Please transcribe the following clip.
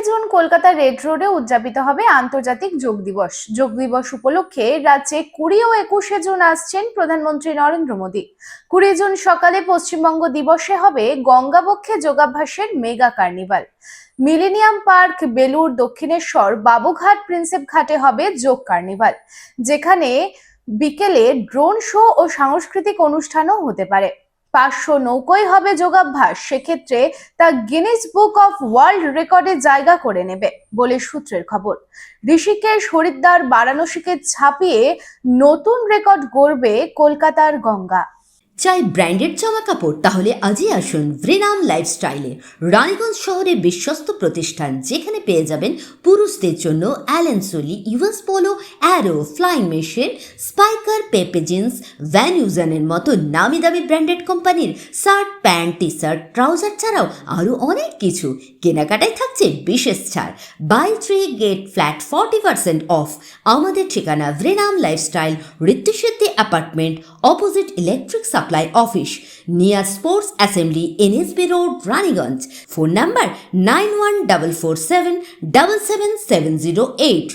June কলকাতার red রোডে উদযাপিত হবে আন্তর্জাতিক যোগ দিবস। যোগ দিবস উপলক্ষে রাজ্যে 20 ও 21 জুন আসছেন প্রধানমন্ত্রী নরেন্দ্র মোদী। 20 জুন সকালে পশ্চিমবঙ্গ দিবসে হবে গঙ্গাবক্ষে যোগাভ্যাসের mega carnival. Millennium Park, Belur, Dakshineswar, Babughat, Prinsep ঘাটে হবে যোগ কার্নিভাল, যেখানে বিকেলে ড্রোন শো ও সাংস্কৃতিক অনুষ্ঠানও হতে পারে। 500 নৌকোয় হবে যোগাভ্যাস, সেক্ষেত্রে তা গিনেস বুক অফ ওয়ার্ল্ড রেকর্ডে জায়গা করে নেবে বলে সূত্রের খবর। ঋষিকেশ, হরিদ্বার, বারাণসীকে ছাপিয়ে নতুন রেকর্ড গড়বে কলকাতার গঙ্গা। চাই ব্র্যান্ডেড জামা কাপড়? তাহলে আজই আসুন ভ্রিনাম লাইফস্টাইলে। রানীগঞ্জ শহরে বিশ্বস্ত প্রতিষ্ঠান, যেখানে পেয়ে যাবেন পুরুষদের জন্য Allen Solly, US Polo, Arrow, Flying Machine, Spykar, Pepe Jeans, Van ইউজানের মতো নামি দামি ব্র্যান্ডেড কোম্পানির shirt, pant, T shirt, trouser ছাড়াও আরও অনেক কিছু। কেনাকাটায় থাকছে বিশেষ ছাড়, বাই 3 গেট ফ্ল্যাট 40% অফ। আমাদের ঠিকানা ভ্রিনাম lifestyle, Ritusiddhi apartment, opposite electric supply office, near sports assembly, NSB road, Raniganj. Phone number 914477777008।